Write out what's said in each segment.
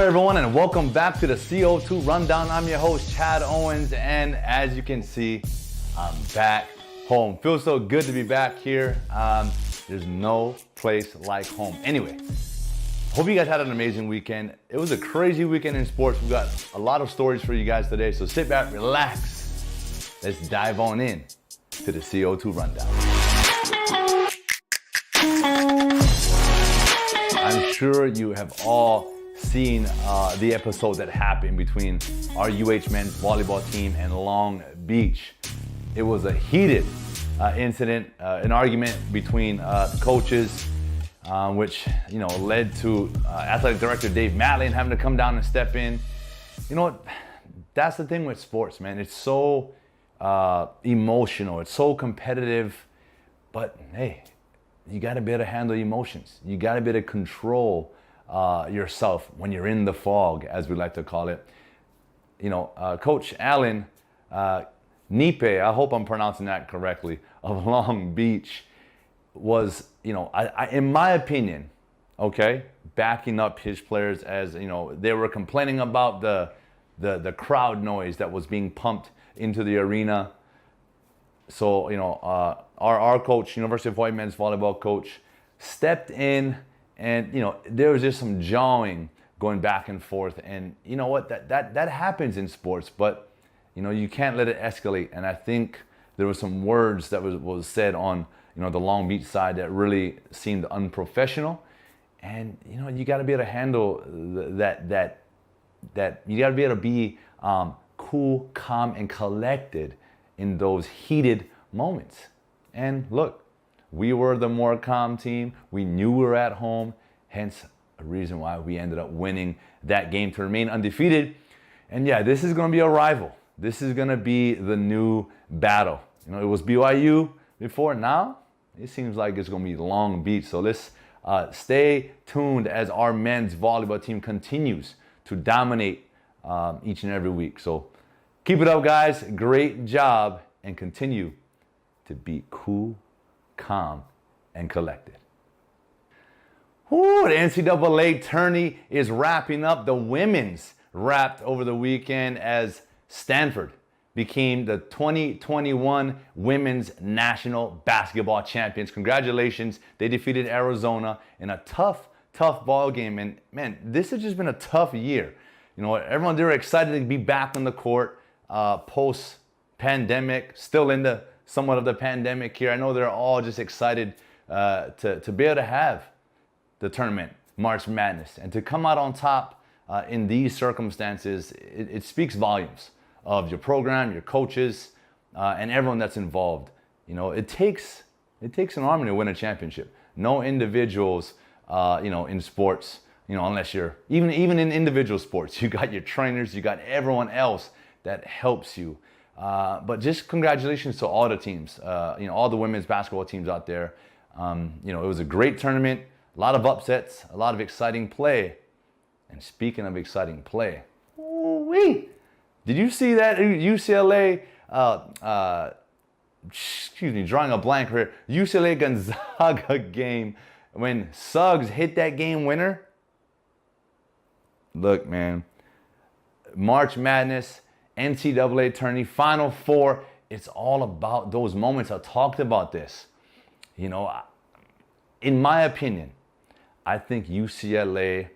there, everyone, and welcome back to the CO2 Rundown. I'm your host, Chad Owens, and as you can see, I'm back home. Feels so good to be back here. There's no place like home. Anyway, hope you guys had an amazing weekend. It was a crazy weekend in sports. We got a lot of stories for you guys today, so sit back, relax. Let's dive on in to the CO2 Rundown. I'm sure you have all seen the episode that happened between our UH men's volleyball team and Long Beach. It was a heated incident, an argument between coaches, which led to athletic director Dave Matlin having to come down and step in. You know what? That's the thing with sports, man. It's so emotional. It's so competitive. But hey, you got to be able to handle emotions. You got to be able to control yourself when you're in the fog, as we like to call it. Coach Allen Nipe, I hope I'm pronouncing that correctly, of Long Beach was, in my opinion, backing up his players as, they were complaining about the crowd noise that was being pumped into the arena. So, our coach, University of Hawaii men's volleyball coach, stepped in, and there was just some jawing going back and forth. And you know what? That happens in sports, but you can't let it escalate. And I think there were some words that was said on the Long Beach side that really seemed unprofessional. And you got to be able to handle that. You got to be able to be cool, calm, and collected in those heated moments. And look, we were the more calm team. We knew we were at home, hence a reason why we ended up winning that game to remain undefeated. And yeah, this is going to be a rival. This is going to be the new battle. It was BYU before. Now it seems like it's going to be Long Beach. So let's stay tuned as our men's volleyball team continues to dominate each and every week. So keep it up, guys. Great job, and continue to be cool, calm, and collected. Woo, the NCAA tourney is wrapping up. The women's wrapped over the weekend as Stanford became the 2021 Women's National Basketball Champions. Congratulations. They defeated Arizona in a tough ball game. And man, this has just been a tough year. Everyone, they were excited to be back on the court post-pandemic, still in the somewhat of the pandemic here. I know they're all just excited to be able to have the tournament, March Madness, and to come out on top in these circumstances. It speaks volumes of your program, your coaches, and everyone that's involved. It takes an army to win a championship. No individuals, in sports, unless you're even in individual sports, you got your trainers, you got everyone else that helps you. But just congratulations to all the teams, all the women's basketball teams out there. It was a great tournament, a lot of upsets, a lot of exciting play. And speaking of exciting play, ooh-wee, did you see that UCLA, drawing a blank here, UCLA Gonzaga game when Suggs hit that game winner? Look, man, March Madness, NCAA tourney, Final Four, it's all about those moments. I talked about this. In my opinion, I think UCLA,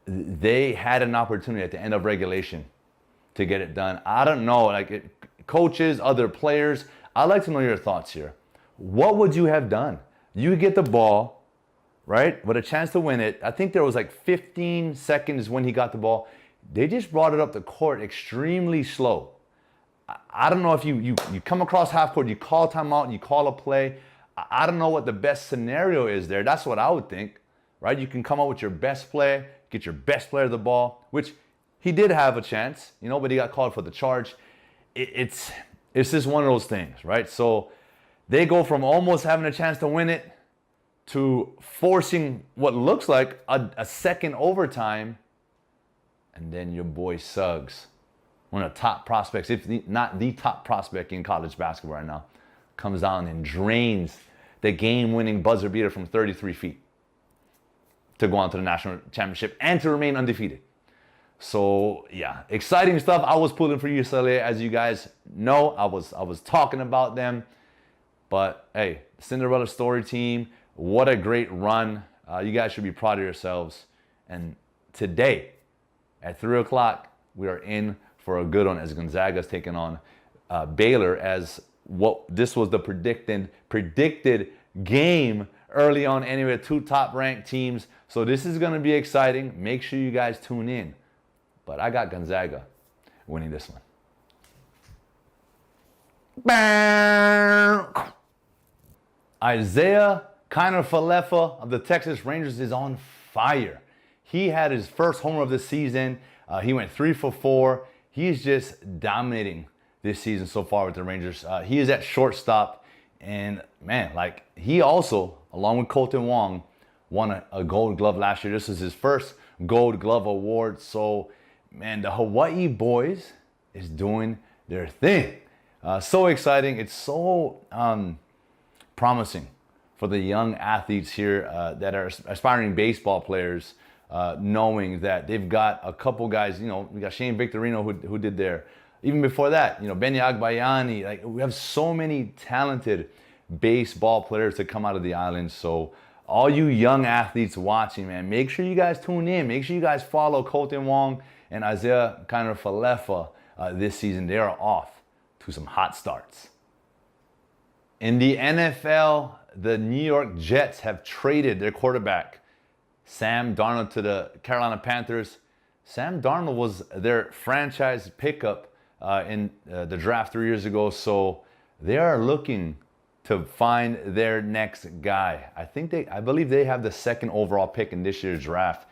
they had an opportunity at the end of regulation to get it done. I don't know, coaches, other players, I'd like to know your thoughts here. What would you have done? You get the ball, right, with a chance to win it. I think there was 15 seconds when he got the ball. They just brought it up the court extremely slow. I don't know if you come across half court, you call timeout, you call a play. I don't know what the best scenario is there. That's what I would think, right? You can come up with your best play, get your best player the ball, which he did have a chance, but he got called for the charge. It's just one of those things, right? So they go from almost having a chance to win it to forcing what looks like a second overtime. And then your boy Suggs, one of the top prospects, if not the top prospect in college basketball right now, comes down and drains the game-winning buzzer beater from 33 feet to go on to the national championship and to remain undefeated. So yeah, exciting stuff. I was pulling for UCLA, as you guys know. I was talking about them, but hey, Cinderella story team, what a great run. You guys should be proud of yourselves. And today, at 3 o'clock, we are in for a good one as Gonzaga's taking on Baylor, as what this was the predicted game early on anyway, two top-ranked teams. So this is going to be exciting. Make sure you guys tune in. But I got Gonzaga winning this one. Isaiah Falefa of the Texas Rangers is on fire. He had his first homer of the season. He went 3 for 4. He's just dominating this season so far with the Rangers. He is at shortstop. And man, like, he also, along with Colton Wong, won a Gold Glove last year. This is his first Gold Glove award. So, man, the Hawaii boys is doing their thing. So exciting. It's so promising for the young athletes here that are aspiring baseball players, knowing that they've got a couple guys. You know, we got Shane Victorino who did there. Even before that, you know, Benny Agbayani. Like, we have so many talented baseball players to come out of the island. So all you young athletes watching, man, make sure you guys tune in. Make sure you guys follow Colton Wong and Isaiah Falefa this season. They are off to some hot starts. In the NFL, the New York Jets have traded their quarterback, Sam Darnold, to the Carolina Panthers. Sam Darnold was their franchise pickup in the draft 3 years ago, so they are looking to find their next guy. I believe they have the second overall pick in this year's draft.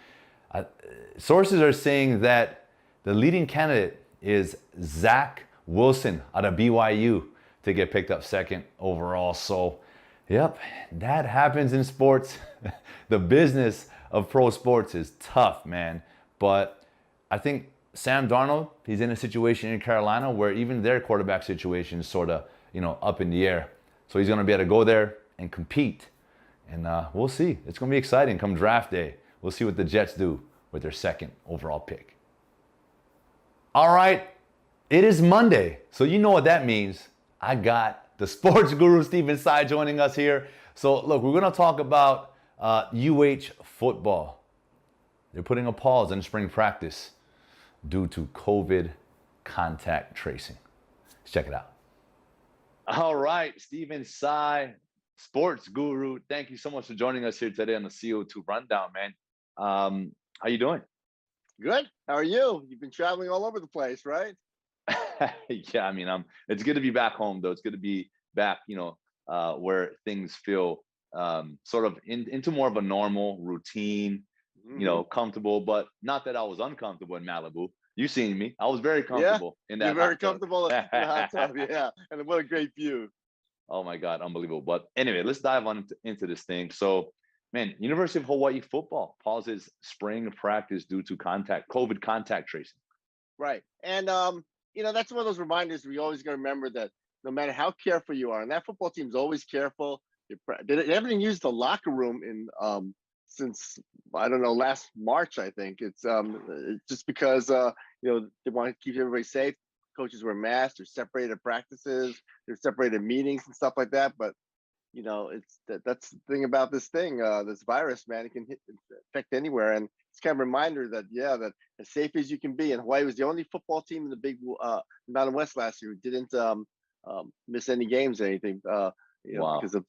Sources are saying that the leading candidate is Zach Wilson out of BYU to get picked up second overall. So, yep, that happens in sports. The business of pro sports is tough, man. But I think Sam Darnold, he's in a situation in Carolina where even their quarterback situation is sort of, up in the air. So he's going to be able to go there and compete. And we'll see. It's going to be exciting come draft day. We'll see what the Jets do with their second overall pick. All right. It is Monday. So you know what that means. I got the sports guru, Tsai, joining us here. So look, we're going to talk about football. They're putting a pause in spring practice due to COVID contact tracing. Let's check it out. All right, Tsai, sports guru. Thank you so much for joining us here today on the CO2 Rundown, man. How you doing? Good. How are you? You've been traveling all over the place, right? Yeah, I mean, it's good to be back home, though. It's good to be back, where things feel sort of into more of a normal routine, comfortable, but not that I was uncomfortable in Malibu. You seen me. I was very comfortable in that. You're very comfortable in the hot tub, yeah. And what a great view. Oh my God, unbelievable. But anyway, let's dive on into this thing. So, man, University of Hawaii football pauses spring practice due to COVID contact tracing. Right. And, that's one of those reminders we always got to remember that no matter how careful you are, and that football team's always careful. They haven't even used the locker room since, I don't know, last March, I think. It's just because, they want to keep everybody safe. Coaches wear masks, they're separated at practices, they're separated at meetings and stuff like that. But, that's the thing about this thing, this virus, man, it can affect anywhere. And it's kind of a reminder that, that as safe as you can be. And Hawaii was the only football team in the big Mountain West last year who didn't miss any games or anything, wow. because of,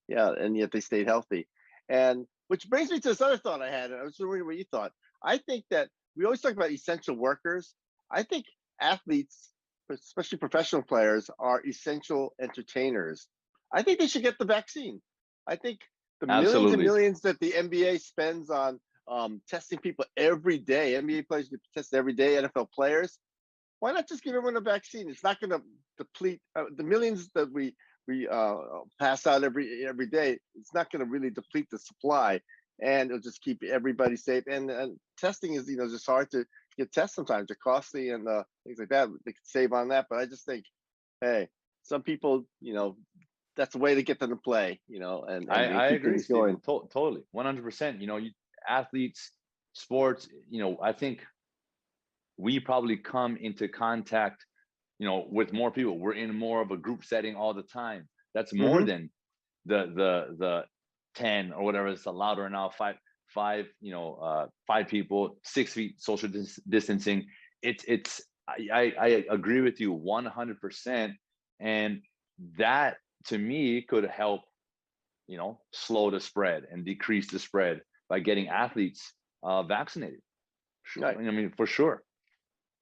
and yet they stayed healthy. And which brings me to this other thought I had. And I was wondering what you thought. I think that we always talk about essential workers. I think athletes, especially professional players, are essential entertainers. I think they should get the vaccine. I think the millions and millions that the NBA spends on testing people every day, NBA players get tested every day, NFL players, why not just give everyone a vaccine? It's not going to deplete the millions that we pass out every day. It's not going to really deplete the supply, and it'll just keep everybody safe. And testing is, just hard to get tests sometimes. They're costly and things like that. They could save on that, but I just think, hey, some people, that's the way to get them to play. And I agree. Going totally, 100%. Athletes, sports. I think we probably come into contact, with more people. We're in more of a group setting all the time. That's more Mm-hmm. than the 10 or whatever it's allowed right now. Five people, 6 feet social distancing. I agree with you 100%, and that to me could help, slow the spread and decrease the spread by getting athletes vaccinated. Right. I mean, for sure.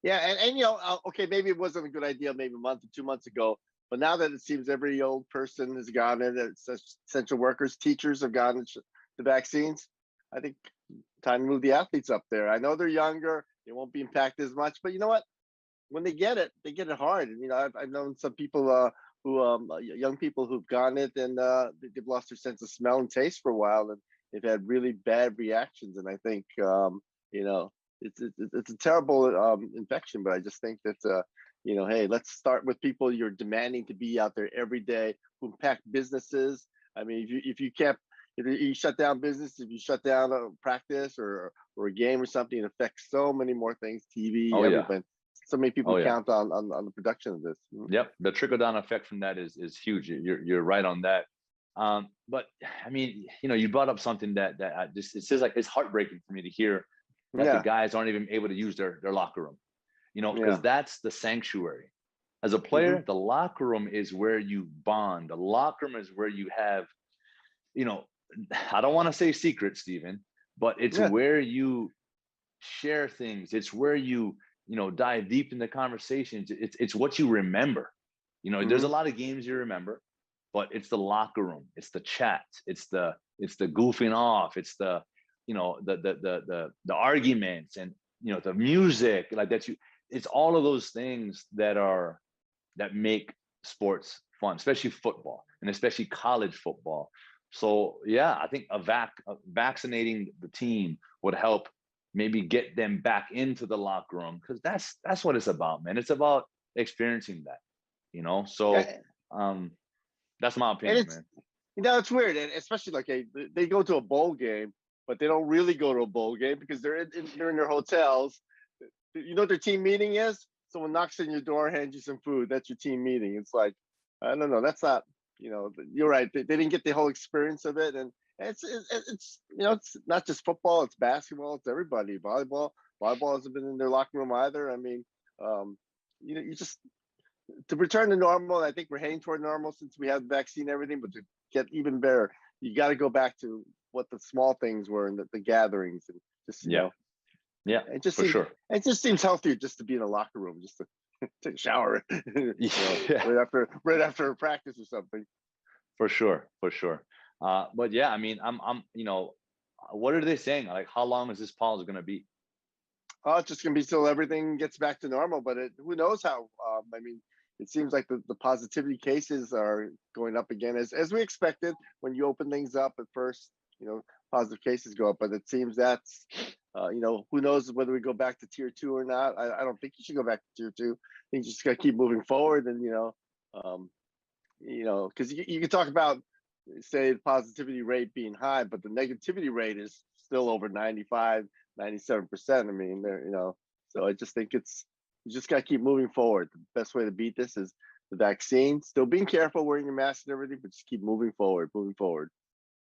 Yeah, and okay, maybe it wasn't a good idea maybe a month or 2 months ago, but now that it seems every old person has gotten it, essential workers, teachers have gotten the vaccines, I think time to move the athletes up there. I know they're younger, they won't be impacted as much, but you know what? When they get it hard. And I've known some people who young people who've gotten it, and they've lost their sense of smell and taste for a while, and they've had really bad reactions. And I think it's a terrible infection, but I just think that hey, let's start with people you're demanding to be out there every day, who impact businesses. I mean, if you shut down business, if you shut down a practice or a game or something, it affects so many more things, TV, everything. So many people count on the production of this. Yep, the trickle down effect from that is huge. You're right on that. But I mean, you brought up something that it says like it's heartbreaking for me to hear that the guys aren't even able to use their locker room. Because that's the sanctuary. As a player, the locker room is where you bond. The locker room is where you have, I don't want to say secrets, Stephen, but it's where you share things. It's where you dive deep into conversations. It's what you remember. There's a lot of games you remember, but it's the locker room. It's the chat. It's the goofing off. It's the the arguments, and the music, like that. It's all of those things that make sports fun, especially football, and especially college football. So yeah, I think vaccinating the team would help maybe get them back into the locker room, because that's what it's about, man. It's about experiencing that, So that's my opinion, man. It's weird, and especially like they go to a bowl game, but they don't really go to a bowl game because they're in their hotels. You know what their team meeting is? Someone knocks on your door, hands you some food. That's your team meeting. It's like, I don't know. That's not, you're right. They didn't get the whole experience of it. And it's not just football. It's basketball. It's everybody. Volleyball hasn't been in their locker room either. I mean, you just, to return to normal, I think we're heading toward normal since we have the vaccine and everything, but to get even better, you got to go back to what the small things were, and the gatherings, and just, Yeah, it just for sure. It just seems healthier just to be in a locker room, just to take a shower, right after a practice or something. For sure. But yeah, I mean, I'm what are they saying? Like, how long is this pause going to be? Oh, it's just going to be till everything gets back to normal. But who knows how? I mean, it seems like the positivity cases are going up again, as we expected. When you open things up at first, positive cases go up, but it seems that's who knows whether we go back to tier 2 or not. I don't think you should go back to tier 2. I think you just got to keep moving forward, and because you can talk about, say, the positivity rate being high, but the negativity rate is still over 95, 97%. I mean, so I just think you just got to keep moving forward. The best way to beat this is the vaccine. Still being careful, wearing your mask and everything, but just keep moving forward.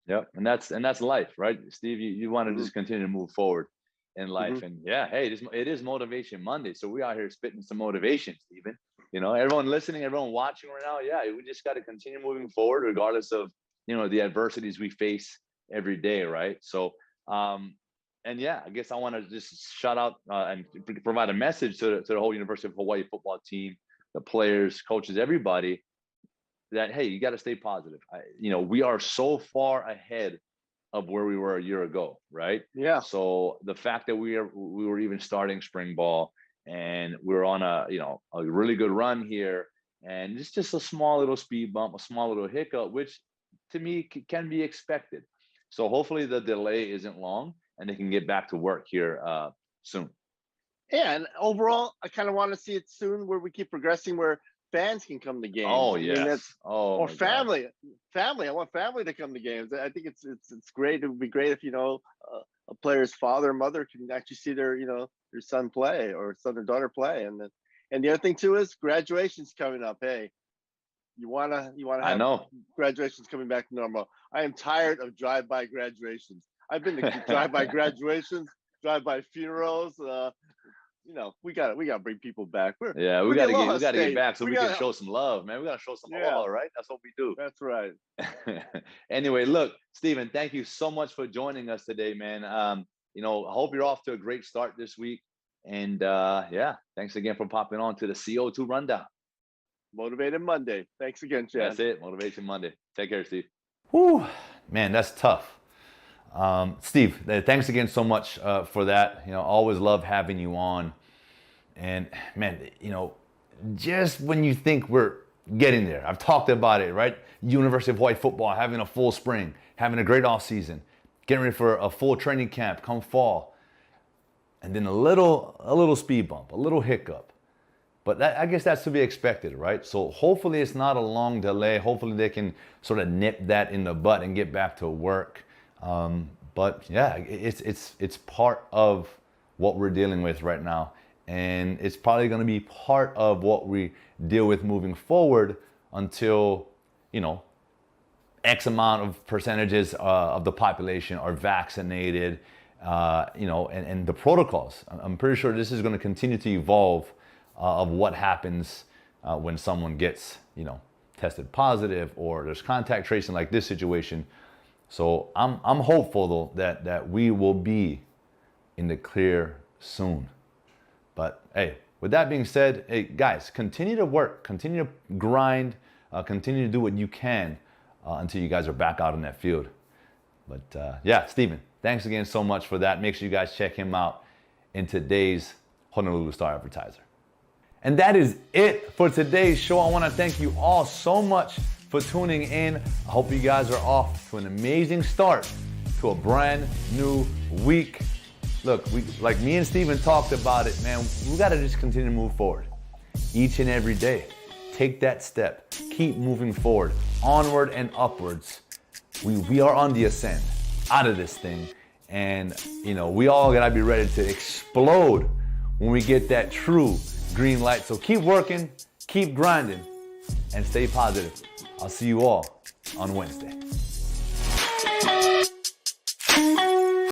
Yep, and that's life, right, Steve? You want to just continue to move forward in life, and hey, it is Motivation Monday, so we out here spitting some motivation, Stephen. Everyone listening, everyone watching right now, we just got to continue moving forward, regardless of the adversities we face every day, right? So, and yeah, I guess I want to just shout out and provide a message to the whole University of Hawaii football team, the players, coaches, everybody, that, hey, you got to stay positive. We are so far ahead of where we were a year ago, right? Yeah. So the fact that we were even starting spring ball, and we're on a really good run here, and it's just a small little speed bump, a small little hiccup, which to me can be expected. So hopefully the delay isn't long, and they can get back to work here soon. Yeah, and overall, I kind of want to see it soon, where we keep progressing, where fans can come to games. Oh, yes. Or family. I want family to come to games. I think it's great. It would be great if a player's father or mother can actually see their your son play or son or daughter play. And the other thing too is graduation's coming up. Hey, you wanna I have know. graduations coming back to normal. I am tired of drive-by graduations. I've been to drive-by graduations, drive-by funerals. We gotta bring people back. We gotta get back so we can show some love, man. We gotta show some love, right? That's what we do. That's right. Anyway, look, Stephen, thank you so much for joining us today, man. I hope you're off to a great start this week. And thanks again for popping on to the CO2 Rundown. Motivated Monday. Thanks again, Chad. That's it. Motivation Monday. Take care, Steve. Whew, man, that's tough. Steve, thanks again so much for that. Always love having you on. And man, just when you think we're getting there, I've talked about it, right? University of Hawaii football, having a full spring, having a great off season, getting ready for a full training camp come fall. And then a little speed bump, a little hiccup. But I guess that's to be expected, right? So hopefully it's not a long delay. Hopefully they can sort of nip that in the butt and get back to work. But yeah, it's part of what we're dealing with right now. And it's probably going to be part of what we deal with moving forward until, X amount of percentages of the population are vaccinated, and the protocols. I'm pretty sure this is going to continue to evolve of what happens when someone gets, tested positive or there's contact tracing like this situation. So I'm hopeful though that we will be in the clear soon. But hey, with that being said, hey guys, continue to work, continue to grind, continue to do what you can until you guys are back out in that field. But Stephen, thanks again so much for that. Make sure you guys check him out in today's Honolulu Star-Advertiser. And that is it for today's show. I want to thank you all so much for tuning in. I hope you guys are off to an amazing start to a brand new week. Look, like me and Steven talked about it, man, we got to just continue to move forward each and every day. Take that step. Keep moving forward, onward and upwards. We are on the ascent out of this thing. And, we all got to be ready to explode when we get that true green light. So keep working, keep grinding, and stay positive. I'll see you all on Wednesday.